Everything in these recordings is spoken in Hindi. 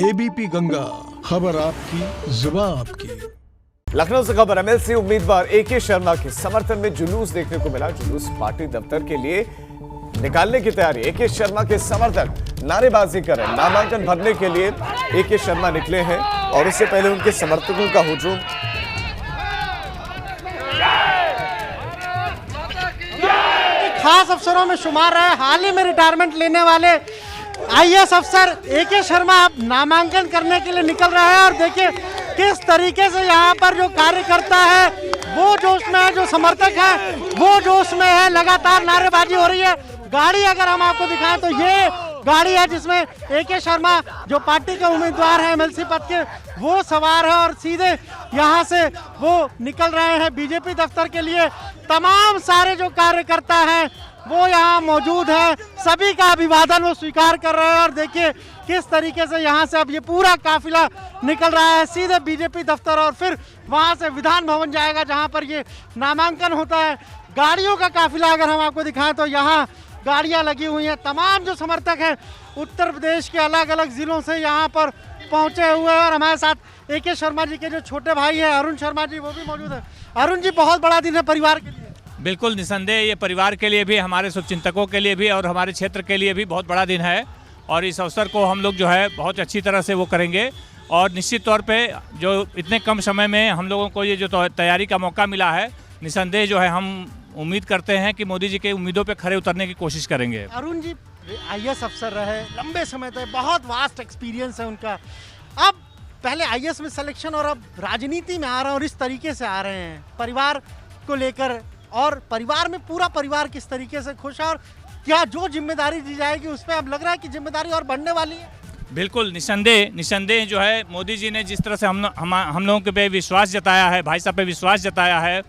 एबीपी गंगा, खबर आपकी, जुबान आपकी। लखनऊ से खबर, एमएलसी उम्मीदवार एके शर्मा के समर्थन में जुलूस देखने को मिला। जुलूस पार्टी दफ्तर के लिए निकालने की तैयारी। एके शर्मा के समर्थक नारेबाजी कर रहे हैं। नामांकन भरने के लिए एके शर्मा निकले हैं और उससे पहले उनके समर्थकों का हुजूम। खास अफसरों में शुमार रहे हाल ही में रिटायरमेंट लेने वाले आईएएस अफसर एके शर्मा अब नामांकन करने के लिए निकल रहे हैं। और देखिए किस तरीके से यहाँ पर जो कार्यकर्ता है वो जोश में है, जो समर्थक है वो जोश में है। लगातार नारेबाजी हो रही है। गाड़ी अगर हम आपको दिखाएं तो ये गाड़ी है जिसमें एके शर्मा जो पार्टी के उम्मीदवार हैं एमएलसी पद के, वो सवार है और सीधे यहाँ से वो निकल रहे हैं बीजेपी दफ्तर के लिए। तमाम सारे जो कार्यकर्ता हैं वो यहाँ मौजूद हैं, सभी का अभिवादन वो स्वीकार कर रहे हैं। और देखिए किस तरीके से यहाँ से अब ये पूरा काफिला निकल रहा है सीधे बीजेपी दफ्तर और फिर वहाँ से विधान भवन जाएगा जहाँ पर ये नामांकन होता है। गाड़ियों का काफिला अगर हम आपको दिखाएं तो यहाँ गाड़ियाँ लगी हुई हैं। तमाम जो समर्थक हैं उत्तर प्रदेश के अलग अलग जिलों से यहाँ पर पहुँचे हुए हैं। और हमारे साथ एके शर्मा जी के जो छोटे भाई हैं अरुण शर्मा जी, वो भी मौजूद है। अरुण जी, बहुत बड़ा दिन है परिवार के लिए। बिल्कुल, निसंदेह ये परिवार के लिए भी, हमारे शुभचिंतकों के लिए भी और हमारे क्षेत्र के लिए भी बहुत बड़ा दिन है। और इस अवसर को हम लोग जो है बहुत अच्छी तरह से वो करेंगे। और निश्चित तौर पे जो इतने कम समय में हम लोगों को ये जो तैयारी का मौका मिला है, निसंदेह जो है हम उम्मीद करते हैं कि मोदी जी के उम्मीदों पे खरे उतरने की कोशिश करेंगे। अरुण जी आईएएस अफसर रहे लंबे समय तक, बहुत वास्ट एक्सपीरियंस है उनका। अब पहले आईएएस में सिलेक्शन और अब राजनीति में आ रहे हैं और इस तरीके से आ रहे हैं परिवार को लेकर। और परिवार में पूरा परिवार किस तरीके से खुश है और क्या जो जिम्मेदारी दी जाएगी उस पर अब लग रहा है कि जिम्मेदारी और बढ़ने वाली है? बिल्कुल, निसंदेह जो है मोदी जी ने जिस तरह से हम लोगों के पे विश्वास जताया है, भाई साहब पे विश्वास जताया है,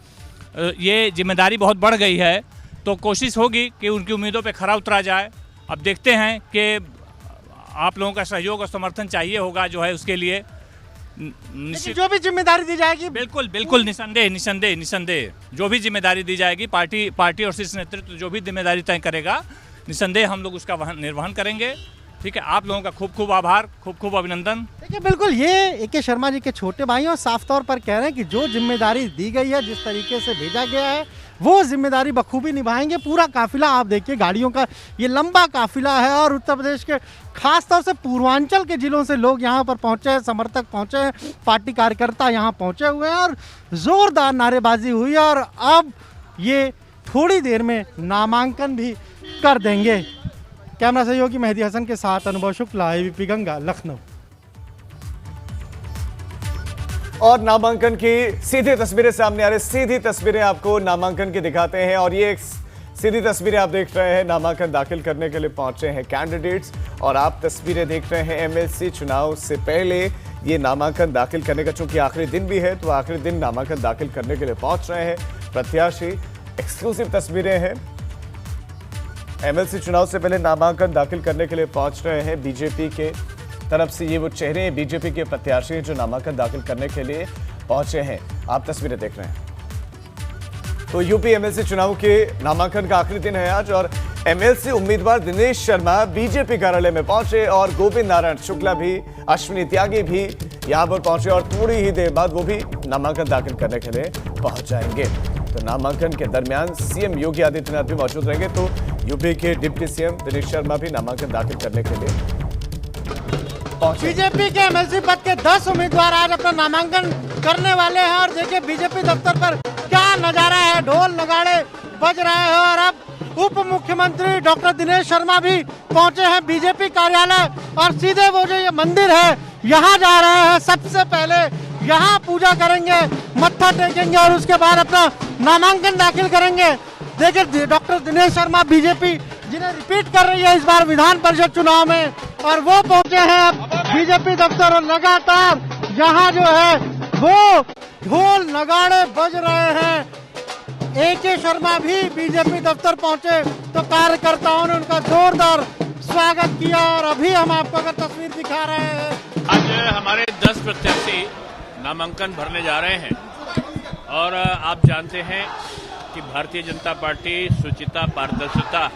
ये जिम्मेदारी बहुत बढ़ गई है। तो कोशिश होगी कि उनकी उम्मीदों पे खरा उतरा जाए। अब देखते हैं कि आप लोगों का सहयोग और समर्थन चाहिए होगा जो है उसके लिए। जो भी जिम्मेदारी दी जाएगी बिल्कुल निसंदेह जो भी जिम्मेदारी दी जाएगी, पार्टी और शीर्ष नेतृत्व जो भी जिम्मेदारी तय करेगा, निसंदेह हम लोग उसका निर्वहन करेंगे। ठीक है, आप लोगों का खूब खूब आभार, खूब खूब अभिनंदन। देखिए बिल्कुल ये एके शर्मा जी के छोटे भाई और साफ तौर पर कह रहे हैं कि जो जिम्मेदारी दी गई है, जिस तरीके से भेजा गया है, वो जिम्मेदारी बखूबी निभाएंगे। पूरा काफिला आप देखिए, गाड़ियों का ये लंबा काफिला है और उत्तर प्रदेश के खास तौर से पूर्वांचल के जिलों से लोग यहाँ पर पहुँचे हैं, समर्थक पहुँचे हैं, पार्टी कार्यकर्ता यहाँ पहुँचे हुए हैं और जोरदार नारेबाजी हुई है। और अब ये थोड़ी देर में नामांकन भी कर देंगे। कैमरा सहयोगी मेहदी हसन के साथ अनुभव शुक्ला, एबीपी गंगा, लखनऊ। और नामांकन की सीधी तस्वीरें सामने आ रही, सीधी तस्वीरें आपको नामांकन की दिखाते हैं। और ये सीधी तस्वीरें आप देख रहे हैं, नामांकन दाखिल करने के लिए पहुंचे हैं कैंडिडेट्स। और आप तस्वीरें देख रहे हैं एमएलसी चुनाव से पहले ये नामांकन दाखिल करने का, चूंकि आखिरी दिन भी है तो आखिरी दिन नामांकन दाखिल करने के लिए पहुंच रहे हैं प्रत्याशी। एक्सक्लूसिव तस्वीरें हैं, एमएलसी चुनाव से पहले नामांकन दाखिल करने के लिए पहुंच रहे हैं बीजेपी के तरफ से। ये वो चेहरे हैं बीजेपी के प्रत्याशी जो नामांकन दाखिल करने के लिए पहुंचे हैं। आप तस्वीरें देख रहे हैं। तो यूपी एमएलसी चुनाव के नामांकन का आखिरी दिन है आज और एमएलसी उम्मीदवार दिनेश शर्मा बीजेपी कार्यालय में पहुंचे और गोविंद नारायण शुक्ला भी, अश्विनी त्यागी भी यहां पर पहुंचे और थोड़ी ही देर बाद वो भी नामांकन दाखिल करने के लिए पहुंच जाएंगे। तो नामांकन के दरमियान सीएम योगी आदित्यनाथ भी मौजूद रहेंगे। तो यूपी के डिप्टी सीएम दिनेश शर्मा भी नामांकन दाखिल करने के लिए बीजेपी के एमएलसी पद के 10 उम्मीदवार आज अपना नामांकन करने वाले हैं। और देखिए बीजेपी दफ्तर पर क्या नजारा है, ढोल नगाड़े बज रहे हैं। और अब उप मुख्यमंत्री डॉक्टर दिनेश शर्मा भी पहुंचे हैं बीजेपी कार्यालय और सीधे वो जो ये मंदिर है यहाँ जा रहे हैं। सबसे पहले यहाँ पूजा करेंगे, मत्था टेकेंगे और उसके बाद अपना नामांकन दाखिल करेंगे। देखिए डॉक्टर दिनेश शर्मा बीजेपी जिन्हें रिपीट कर रही है इस बार विधान परिषद चुनाव में, और वो पहुंचे हैं अब बीजेपी दफ्तर। और लगातार यहाँ जो है वो ढोल नगाड़े बज रहे हैं। एके शर्मा भी बीजेपी दफ्तर पहुंचे तो कार्यकर्ताओं ने उनका जोरदार स्वागत किया। और अभी हम आपको अगर तस्वीर दिखा रहे हैं, आज हमारे 10 प्रत्याशी नामांकन भरने जा रहे हैं। और आप जानते हैं कि भारतीय जनता पार्टी शुचिता, पारदर्शिता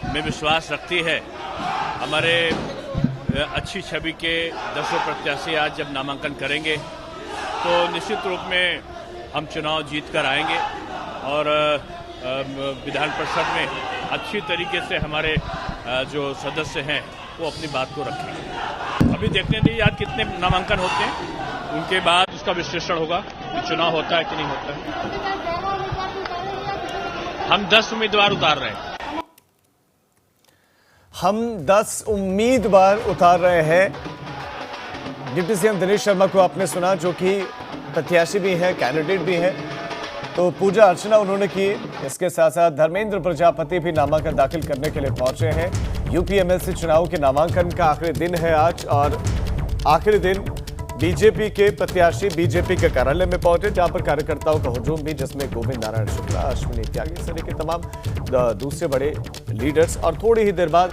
में विश्वास रखती है। हमारे अच्छी छवि के 10 प्रत्याशी आज जब नामांकन करेंगे तो निश्चित रूप में हम चुनाव जीत कर आएंगे और विधान परिषद में अच्छी तरीके से हमारे जो सदस्य हैं वो अपनी बात को रखेंगे। अभी देखने दीजिए आज कितने नामांकन होते हैं, उनके बाद उसका विश्लेषण होगा कि चुनाव होता है कि नहीं होता है। हम 10 उम्मीदवार उतार रहे हैं। हम 10 उम्मीदवार उतार रहे हैं। डिप्टी सीएम दिनेश शर्मा को आपने सुना, जो कि प्रत्याशी भी है, कैंडिडेट भी है, तो पूजा अर्चना उन्होंने की। इसके साथ साथ धर्मेंद्र प्रजापति भी नामांकन दाखिल करने के लिए पहुंचे हैं। यूपी एमएलसी चुनाव के नामांकन का आखिरी दिन है आज, और आखिरी दिन बीजेपी के प्रत्याशी बीजेपी के कार्यालय में पहुंचे, जहां पर कार्यकर्ताओं का हुजूम भी, जिसमें गोविंद नारायण शुक्ला, अश्विनी त्यागी सहित के तमाम दूसरे बड़े लीडर्स। और थोड़ी ही देर बाद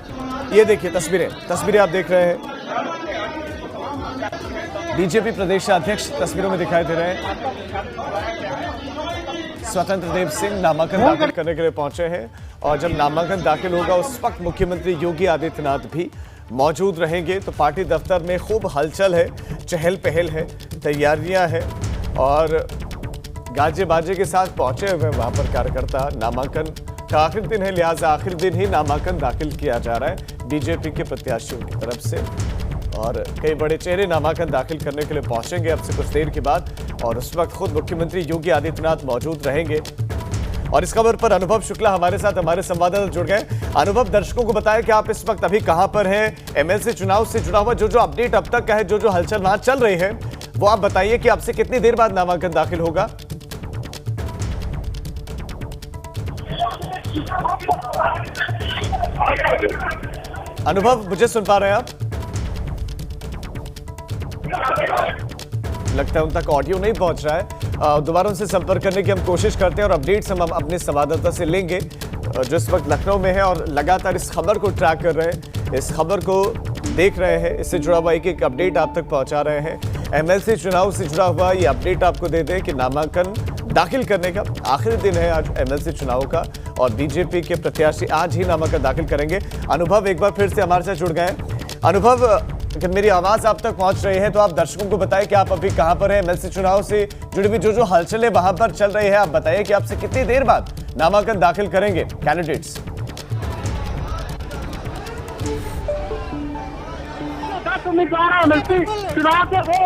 ये देखिए तस्वीरें आप देख रहे हैं, बीजेपी प्रदेश अध्यक्ष तस्वीरों में दिखाई दे रहे हैं। स्वतंत्र देव सिंह नामांकन दाखिल करने के लिए पहुंचे हैं, और जब नामांकन दाखिल होगा उस वक्त मुख्यमंत्री योगी आदित्यनाथ भी मौजूद रहेंगे। तो पार्टी दफ्तर में खूब हलचल है, चहल पहल है, तैयारियां हैं, और गाजे बाजे के साथ पहुंचे हुए वहां पर कार्यकर्ता। नामांकन का आखिरी दिन है, लिहाजा आखिरी दिन ही नामांकन दाखिल किया जा रहा है बीजेपी के प्रत्याशियों की तरफ से, और कई बड़े चेहरे नामांकन दाखिल करने के लिए पहुंचेंगे अब से कुछ देर के बाद, और उस वक्त खुद मुख्यमंत्री योगी आदित्यनाथ मौजूद रहेंगे। और इस खबर पर अनुभव शुक्ला हमारे साथ, हमारे संवाददाता जुड़ गए। अनुभव, दर्शकों को बताया कि आप इस वक्त अभी कहां पर हैं, एमएलसी चुनाव से जुड़ा हुआ जो अपडेट अब तक का है, जो हलचल वहां चल रही है, वो आप बताइए कि आपसे कितनी देर बाद नामांकन दाखिल होगा। अनुभव, मुझे सुन पा रहे हैं आप? लगता है उन तक ऑडियो नहीं पहुंच रहा है। दोबारा उनसे संपर्क करने की हम कोशिश करते हैं, और अपडेट्स हम अपने संवाददाता से लेंगे जो इस वक्त लखनऊ में है और लगातार इस खबर को ट्रैक कर रहे हैं, इस खबर को देख रहे हैं, इससे जुड़ा हुआ एक अपडेट आप तक पहुंचा रहे हैं। एमएलसी चुनाव से जुड़ा हुआ ये अपडेट आपको दे दें कि नामांकन दाखिल करने का आखिरी दिन है आज एमएलसी चुनाव का, और बीजेपी के प्रत्याशी आज ही नामांकन दाखिल करेंगे। अनुभव एक बार फिर से हमारे साथ जुड़ गए। अनुभव, अगर मेरी आवाज आप तक पहुंच रही है तो आप दर्शकों को बताएं कि आप अभी कहां पर हैं, एमएलसी चुनाव से जुड़ी हुई जो हलचल है वहां पर चल रही है। आप बताइए कि आपसे कितनी देर बाद नामांकन दाखिल करेंगे कैंडिडेट्स। 10 उम्मीदवार एमएलसी चुनाव के वो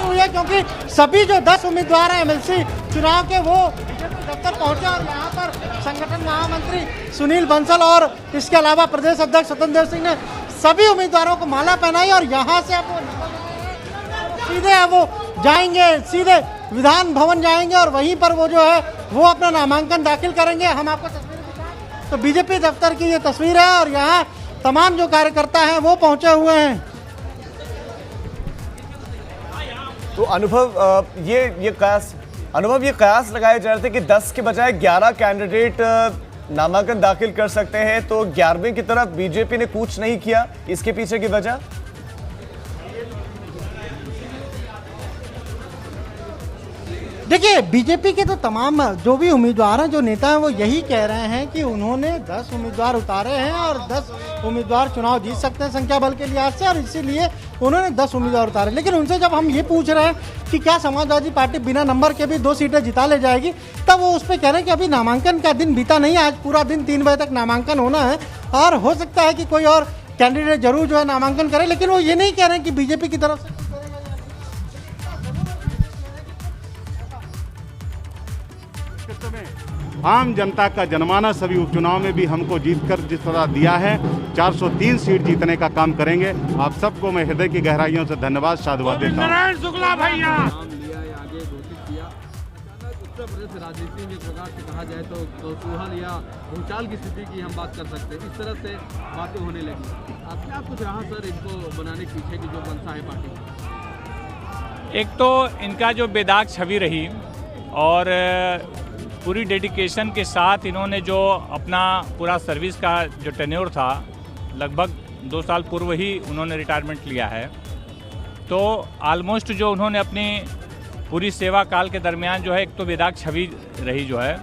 हुई है, क्योंकि सभी जो 10 उम्मीदवार हैं एमएलसी चुनाव के वो दफ्तर पहुंचे, और यहाँ पर संगठन महामंत्री सुनील बंसल और इसके अलावा प्रदेश अध्यक्ष स्वतंत्र देव सिंह ने सभी उम्मीदवारों को माला पहनाई, और यहाँ से अब सीधे वो जाएंगे, सीधे विधान भवन जाएंगे, और वहीं पर वो जो है वो अपना नामांकन दाखिल करेंगे। हम आपको तस्वीर दिखाएं तो बीजेपी दफ्तर की ये तस्वीर है, और यहाँ तमाम जो कार्यकर्ता हैं वो पहुंचे हुए हैं। तो अनुभव, ये कयास लगाए जा रहे थे कि 10 के बजाय 11 कैंडिडेट नामांकन दाखिल कर सकते हैं, तो 11वें की तरफ बीजेपी ने कूच नहीं किया, इसके पीछे की वजह? देखिए, बीजेपी के तो तमाम जो भी उम्मीदवार हैं, जो नेता हैं, वो यही कह रहे हैं कि उन्होंने 10 उम्मीदवार उतारे हैं, और 10 उम्मीदवार चुनाव जीत सकते हैं संख्या बल के लिहाज से, और इसीलिए उन्होंने 10 उम्मीदवार उतारे। लेकिन उनसे जब हम ये पूछ रहे हैं कि क्या समाजवादी पार्टी बिना नंबर के भी 2 सीटें जिता ले जाएगी, तब वो उस पर कह रहे हैं कि अभी नामांकन का दिन बीता नहीं है, आज पूरा दिन 3 बजे तक नामांकन होना है, और हो सकता है कि कोई और कैंडिडेट जरूर जो है नामांकन करे। लेकिन वो ये नहीं कह रहे हैं कि बीजेपी की तरफ से आम जनता का जनमानस अभी उपचुनाव में भी हमको जीतकर जिस तरह दिया है, 403 सीट जीतने का काम करेंगे। आप सबको मैं हृदय की गहराइयों से धन्यवाद साधुवाद देता हूँ। शुक्ला भैया आगे घोषित किया, उत्तर प्रदेश राजनीति में एक प्रकार से कहा जाए तो कौतूहल या भूचाल की स्थिति की हम बात कर सकते हैं। इस तरह से बातें होने लगी। आप क्या कुछ रहा सर इनको बनाने के पीछे की जो मंशा है पार्टी? एक तो इनका जो बेदाग छवि रही, और पूरी डेडिकेशन के साथ इन्होंने जो अपना पूरा सर्विस का जो टेन्योर था, लगभग 2 साल पूर्व ही उन्होंने रिटायरमेंट लिया है। तो ऑलमोस्ट जो उन्होंने अपनी पूरी सेवा काल के दरमियान जो है, एक तो बेदाग छवि रही जो है,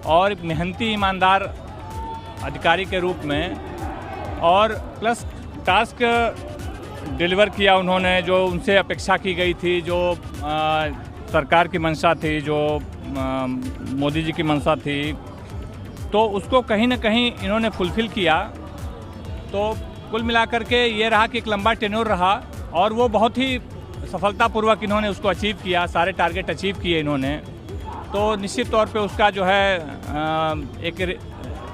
और मेहनती ईमानदार अधिकारी के रूप में, और प्लस टास्क डिलीवर किया उन्होंने, जो उनसे अपेक्षा की गई थी, जो सरकार की मंशा थी, जो मोदी जी की मंशा थी, तो उसको कहीं ना कहीं इन्होंने फुलफिल किया। तो कुल मिलाकर के ये रहा कि एक लंबा टेन्योर रहा और वो बहुत ही सफलतापूर्वक इन्होंने उसको अचीव किया, सारे टारगेट अचीव किए इन्होंने। तो निश्चित तौर पे उसका जो है एक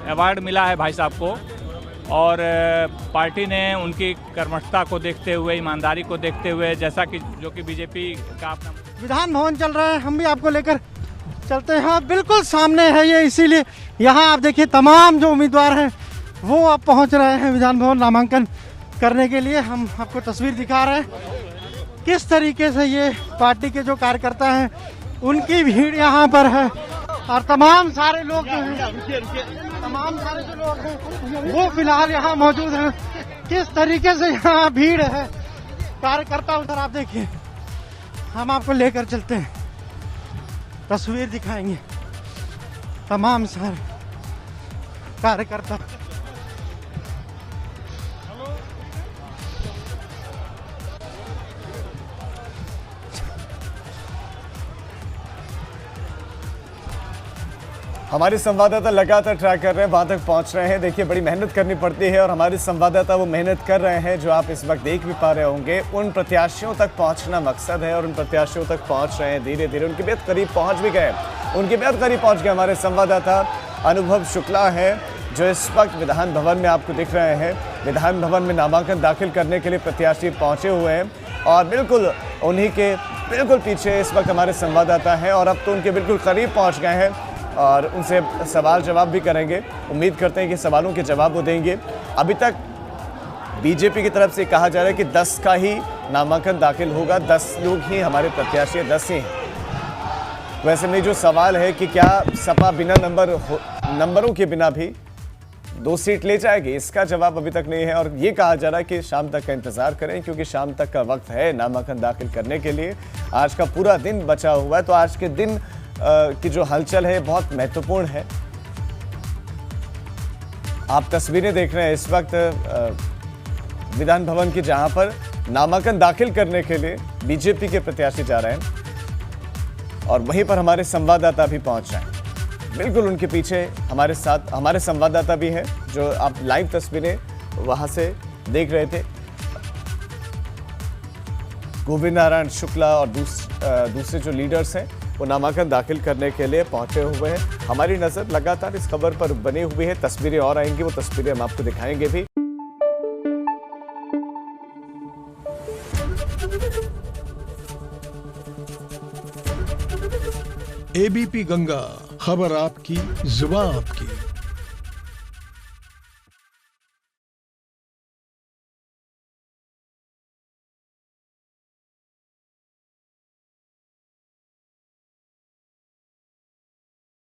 अवार्ड मिला है भाई साहब को, और पार्टी ने उनकी कर्मठता को देखते हुए, ईमानदारी को देखते हुए, जैसा कि जो कि बीजेपी का अपना विधान भवन चल रहा है, हम भी आपको लेकर चलते हैं। बिल्कुल सामने है ये, इसीलिए यहाँ आप देखिए तमाम जो उम्मीदवार हैं वो अब पहुँच रहे हैं विधान भवन नामांकन करने के लिए। हम आपको तस्वीर दिखा रहे हैं किस तरीके से ये पार्टी के जो कार्यकर्ता हैं उनकी भीड़ यहाँ पर है, और तमाम सारे लोग जो हैं, तमाम सारे जो लोग हैं वो फिलहाल यहाँ मौजूद हैं। किस तरीके से यहाँ भीड़ है, कार्यकर्ता उधर आप देखिए, हम आपको लेकर चलते हैं, तस्वीर दिखाएंगे तमाम सारे कार्यकर्ता। हमारे संवाददाता लगातार ट्रैक कर रहे हैं, वहां तक पहुंच रहे हैं। देखिए बड़ी मेहनत करनी पड़ती है और हमारे संवाददाता वो मेहनत कर रहे हैं, जो आप इस वक्त देख भी पा रहे होंगे। उन प्रत्याशियों तक पहुंचना मकसद है और उन प्रत्याशियों तक पहुंच रहे हैं धीरे धीरे, उनके बेहद करीब पहुंच भी गए, उनके बेहद करीब पहुंच गए। हमारे संवाददाता अनुभव शुक्ला है जो इस वक्त विधान भवन में आपको दिख रहे हैं। विधान भवन में नामांकन दाखिल करने के लिए प्रत्याशी पहुंचे हुए हैं और बिल्कुल उन्हीं के बिल्कुल पीछे इस वक्त हमारे संवाददाता हैं और अब तो उनके बिल्कुल करीब पहुँच गए हैं और उनसे सवाल जवाब भी करेंगे। उम्मीद करते हैं कि सवालों के जवाब वो देंगे। अभी तक बीजेपी की तरफ से कहा जा रहा है कि 10 का ही नामांकन दाखिल होगा, 10 लोग ही हमारे प्रत्याशी 10 ही हैं। वैसे में जो सवाल है कि क्या सपा बिना नंबरों के बिना भी 2 सीट ले जाएगी, इसका जवाब अभी तक नहीं है और ये कहा जा रहा है कि शाम तक का इंतजार करें, क्योंकि शाम तक का वक्त है नामांकन दाखिल करने के लिए। आज का पूरा दिन बचा हुआ है, तो आज के दिन की जो हलचल है बहुत महत्वपूर्ण है। आप तस्वीरें देख रहे हैं इस वक्त विधान भवन की, जहां पर नामांकन दाखिल करने के लिए बीजेपी के प्रत्याशी जा रहे हैं और वहीं पर हमारे संवाददाता भी पहुंच रहे हैं। बिल्कुल उनके पीछे हमारे साथ हमारे संवाददाता भी हैं, जो आप लाइव तस्वीरें वहां से देख रहे थे। गोविंद नारायण शुक्ला और दूसरे जो लीडर्स हैं वो नामांकन दाखिल करने के लिए पहुंचे हुए हैं। हमारी नजर लगातार इस खबर पर बनी हुई है, तस्वीरें और आएंगी, वो तस्वीरें हम आपको दिखाएंगे भी। एबीपी गंगा, खबर आपकी, जुबान आपकी।